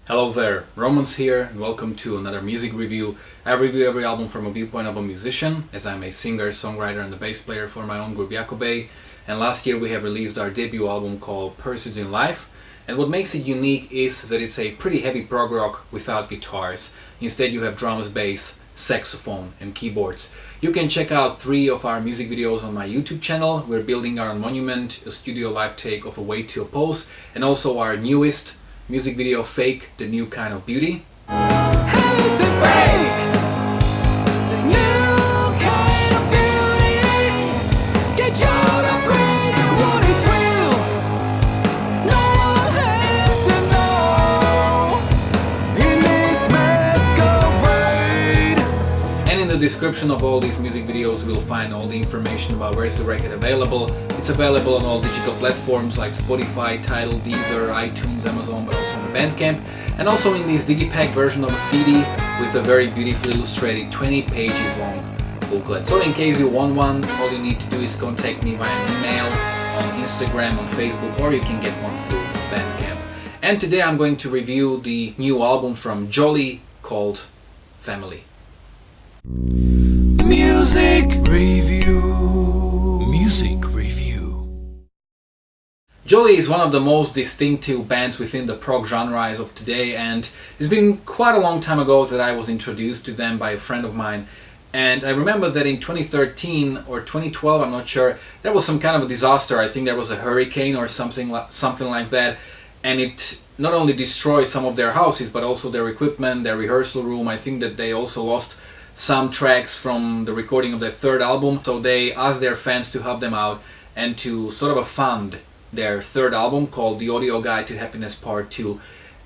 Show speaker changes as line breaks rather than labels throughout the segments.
Hello there, Romans here, and welcome to another music review. I review every album from a viewpoint of a musician, as I'm a singer, songwriter, and a bass player for my own group Jakobe. And last year we have released our debut album called Pursuits in Life. And what makes it unique is that it's a pretty heavy prog rock without guitars. Instead you have drums, bass, saxophone, and keyboards. You can check out 3 of our music videos on my YouTube channel. We're building our own monument, a studio live take of A Way to Oppose, and also our newest music video, Fake, the New Kind of Beauty. And in the description of all these music videos you'll find all the information about where is the record available. It's available on all digital platforms like Spotify, Tidal, Deezer, iTunes, Amazon, but also on Bandcamp. And also in this digipack version of a CD with a very beautifully illustrated 20 pages long booklet. So in case you want one, all you need to do is contact me via an email, on Instagram, on Facebook, or you can get one through Bandcamp. And today I'm going to review the new album from Jolly called Family.
Music review. Music review.
Jolly is one of the most distinctive bands within the prog genre of today, and it's been quite a long time ago that I was introduced to them by a friend of mine. And I remember that in 2013 or 2012, I'm not sure, there was some kind of a disaster. I think there was a hurricane or something like that, and it not only destroyed some of their houses but also their equipment, their rehearsal room. I think that they also lost some tracks from the recording of their third album, so they asked their fans to help them out and to sort of fund their third album called The Audio Guide to Happiness Part 2.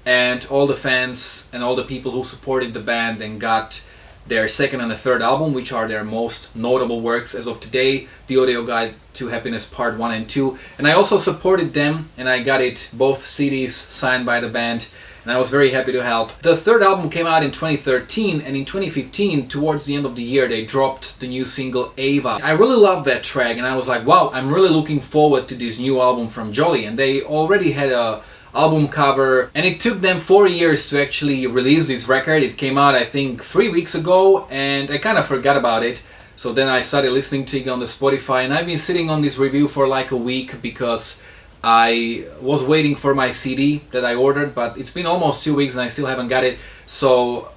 And all the fans and all the people who supported the band then got their second and third album, which are their most notable works as of today, The Audio Guide to Happiness Part 1 and 2. And I also supported them, and I got it, both CDs signed by the band, and I was very happy to help. The third album came out in 2013, and in 2015, towards the end of the year, they dropped the new single Ava. I really loved that track, and I was like, wow, I'm really looking forward to this new album from Jolly. And they already had a album cover, and it took them 4 years to actually release this record. It came out, I think, 3 weeks ago, and I kind of forgot about it. So then I started listening to it on the Spotify, and I've been sitting on this review for like a week because I was waiting for my CD that I ordered, but it's been almost 2 weeks and I still haven't got it. So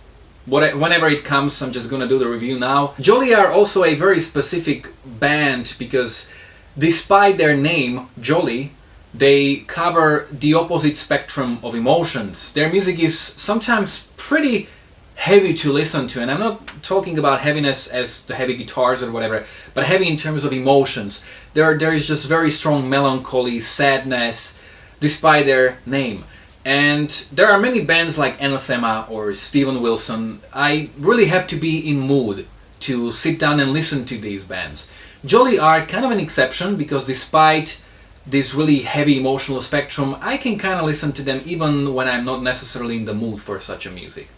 whenever it comes, I'm just gonna do the review now. Jolly are also a very specific band because despite their name, Jolly, they cover the opposite spectrum of emotions. Their music is sometimes pretty heavy to listen to, and I'm not talking about heaviness as the heavy guitars or whatever, but heavy in terms of emotions. There is just very strong melancholy, sadness, despite their name. And there are many bands like Anathema or Steven Wilson. I really have to be in mood to sit down and listen to these bands. Jolly are kind of an exception because despite this really heavy emotional spectrum, I can kind of listen to them even when I'm not necessarily in the mood for such a music.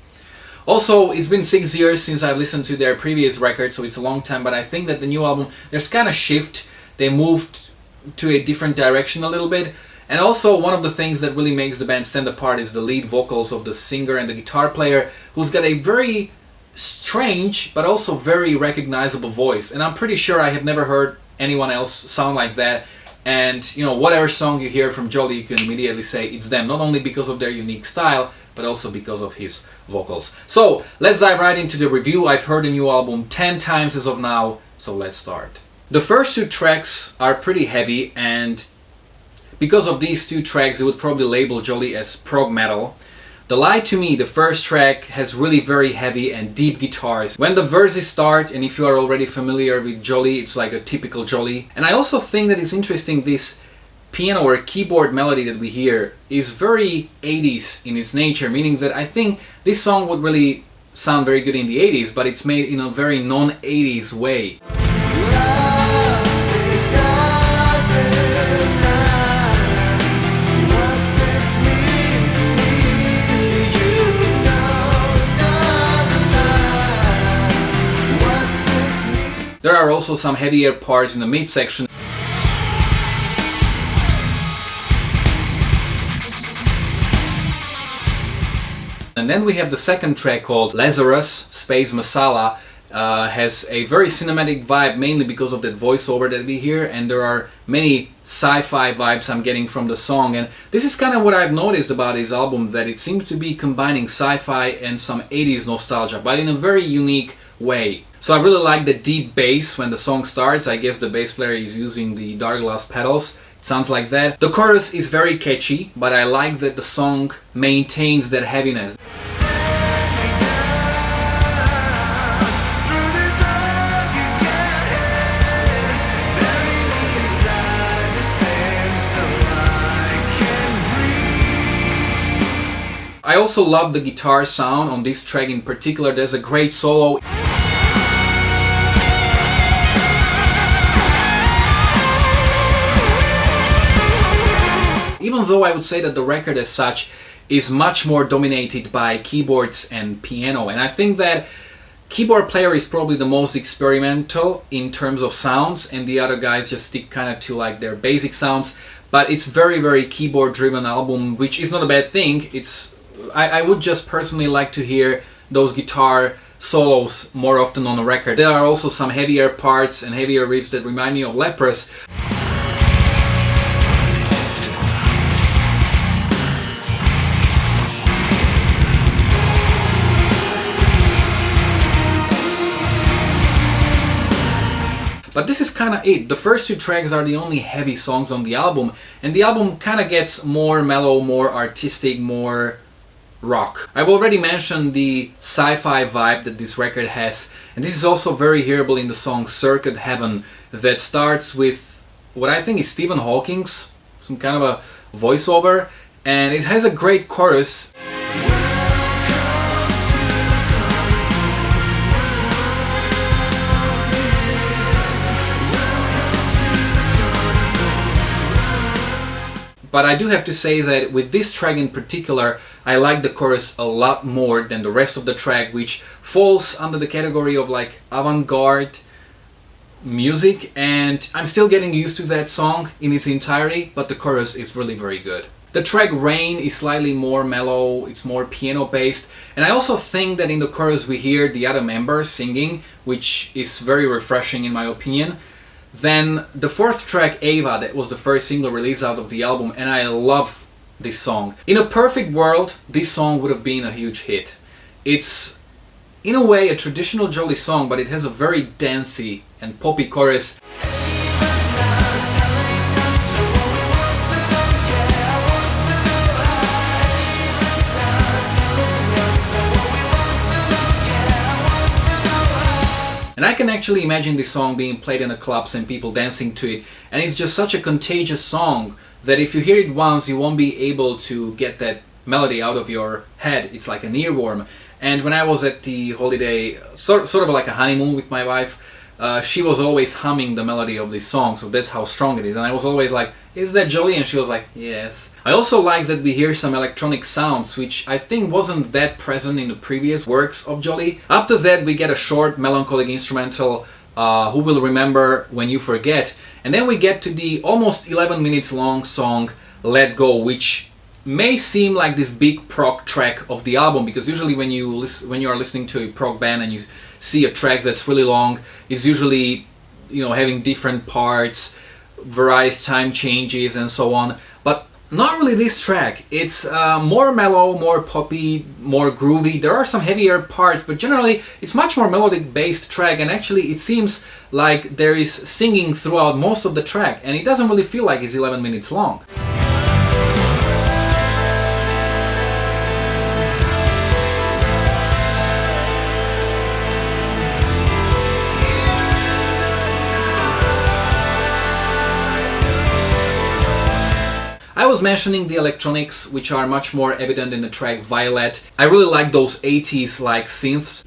Also, it's been 6 years since I've listened to their previous record, so it's a long time, but I think that the new album, there's kind of shift. They moved to a different direction a little bit. And also, one of the things that really makes the band stand apart is the lead vocals of the singer and the guitar player, who's got a very strange but also very recognizable voice. And I'm pretty sure I have never heard anyone else sound like that. And you know, whatever song you hear from Jolly, you can immediately say it's them, not only because of their unique style, but also because of his vocals. So let's dive right into the review. I've heard the new album 10 times as of now, so let's start. The first 2 tracks are pretty heavy, and because of these 2 tracks, I would probably label Jolly as prog metal. The Lie to Me, the first track, has really very heavy and deep guitars. When the verses start, and if you are already familiar with Jolly, it's like a typical Jolly. And I also think that it's interesting, this piano or keyboard melody that we hear is very 80s in its nature, meaning that I think this song would really sound very good in the 80s, but it's made in a very non-80s way. There are also some heavier parts in the midsection. And then we have the second track called Lazarus Space Masala. Has a very cinematic vibe, mainly because of that voiceover that we hear, and there are many sci-fi vibes I'm getting from the song. And this is kind of what I've noticed about this album, that it seems to be combining sci-fi and some 80s nostalgia, but in a very unique way. So I really like the deep bass when the song starts. I guess the bass player is using the dark glass pedals. It sounds like that. The chorus is very catchy, but I like that the song maintains that heaviness. I also love the guitar sound on this track in particular. There's a great solo. Even though I would say that the record as such is much more dominated by keyboards and piano, and I think that keyboard player is probably the most experimental in terms of sounds, and the other guys just stick kind of to like their basic sounds, but it's very keyboard driven album, which is not a bad thing. I would just personally like to hear those guitar solos more often on a record. There are also some heavier parts and heavier riffs that remind me of Leprous. But this is kind of it. The first two tracks are the only heavy songs on the album, and the album kind of gets more mellow, more artistic, more rock. I've already mentioned the sci-fi vibe that this record has, and this is also very hearable in the song Circuit Heaven, that starts with what I think is Stephen Hawking's, some kind of a voiceover, and it has a great chorus. But I do have to say that with this track in particular, I like the chorus a lot more than the rest of the track, which falls under the category of like avant-garde music, and I'm still getting used to that song in its entirety, but the chorus is really very good. The track Rain is slightly more mellow, it's more piano based, and I also think that in the chorus we hear the other members singing, which is very refreshing in my opinion. Then the fourth track, Ava, that was the first single released out of the album, and I love this song. In a perfect world, this song would have been a huge hit. It's, in a way, a traditional Jolly song, but it has a very dancey and poppy chorus. And I can actually imagine this song being played in the clubs and people dancing to it. And it's just such a contagious song that if you hear it once, you won't be able to get that melody out of your head. It's like an earworm. And when I was at the holiday, sort of like a honeymoon with my wife, she was always humming the melody of this song, so that's how strong it is. And I was always like, is that Jolly? And she was like, yes. I also like that we hear some electronic sounds, which I think wasn't that present in the previous works of Jolly. After that we get a short melancholic instrumental, Who Will Remember When You Forget, and then we get to the almost 11 minutes long song Let Go, which may seem like this big prog track of the album, because usually when you are listening to a prog band and you see a track that's really long, it's usually, having different parts, various time changes and so on, but not really this track. It's more mellow, more poppy, more groovy. There are some heavier parts, but generally it's much more melodic based track, and actually it seems like there is singing throughout most of the track, and it doesn't really feel like it's 11 minutes long. I was mentioning the electronics, which are much more evident in the track Violet. I really like those 80s like synths.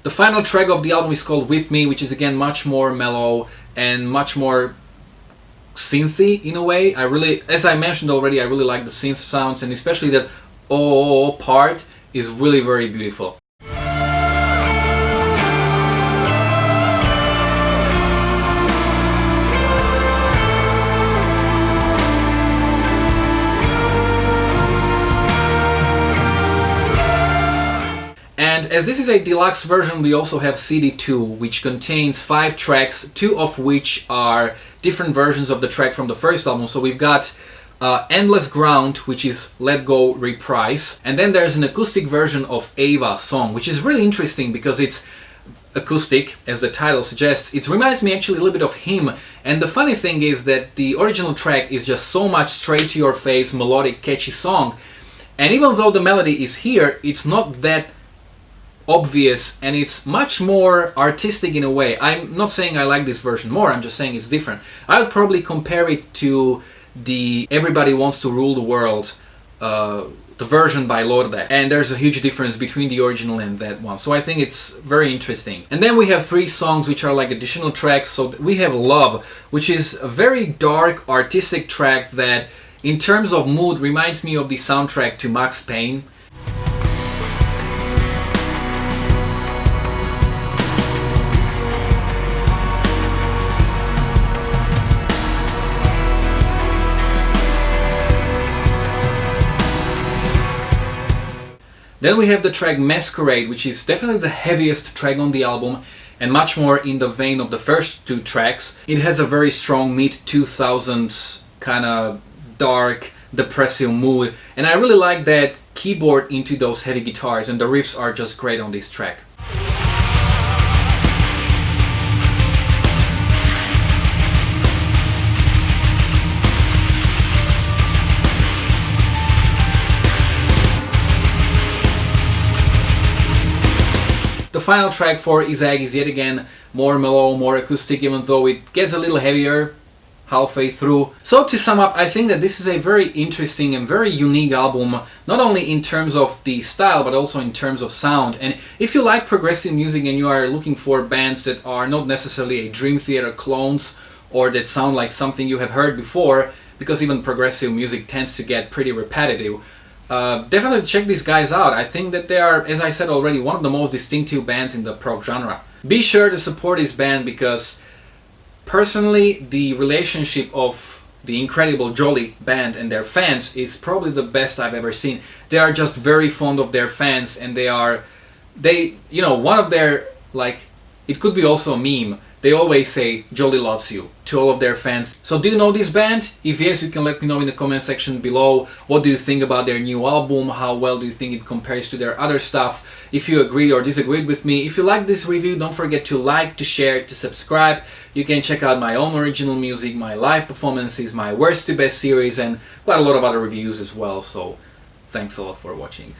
The final track of the album is called With Me, which is again much more mellow and much more synthy in a way. As I mentioned already, I really like the synth sounds, and especially that oh part is really very beautiful. And as this is a deluxe version, we also have CD2, which contains 5 tracks, 2 of which are different versions of the track from the first album. So we've got Endless Ground, which is Let Go Reprise, and then there's an acoustic version of Ava song, which is really interesting because it's acoustic, as the title suggests. It reminds me actually a little bit of Him, and the funny thing is that the original track is just so much straight to your face, melodic, catchy song, and even though the melody is here, it's not that obvious, and it's much more artistic in a way. I'm not saying I like this version more, I'm just saying it's different. I would probably compare it to the Everybody Wants to Rule the World, the version by Lorde, and there's a huge difference between the original and that one, so I think it's very interesting. And then we have 3 songs which are like additional tracks. So we have Love, which is a very dark artistic track that in terms of mood reminds me of the soundtrack to Max Payne. Then we have the track Masquerade, which is definitely the heaviest track on the album and much more in the vein of the first 2 tracks. It has a very strong mid-2000s kind of dark, depressive mood, and I really like that keyboard into those heavy guitars, and the riffs are just great on this track. The final track for Izag is yet again more mellow, more acoustic, even though it gets a little heavier halfway through. So to sum up, I think that this is a very interesting and very unique album, not only in terms of the style, but also in terms of sound. And if you like progressive music and you are looking for bands that are not necessarily a Dream Theater clones or that sound like something you have heard before, because even progressive music tends to get pretty repetitive, definitely check these guys out. I think that they are, as I said already, one of the most distinctive bands in the prog genre. Be sure to support this band because personally the relationship of the incredible Jolly band and their fans is probably the best I've ever seen. They are just very fond of their fans, and you know, one of their, like, it could be also a meme. They always say Jolly loves you to all of their fans. So do you know this band? If yes, you can let me know in the comment section below. What do you think about their new album? How well do you think it compares to their other stuff? If you agree or disagreed with me. If you like this review, don't forget to like, to share, to subscribe. You can check out my own original music, my live performances, my worst to best series, and quite a lot of other reviews as well. So thanks a lot for watching.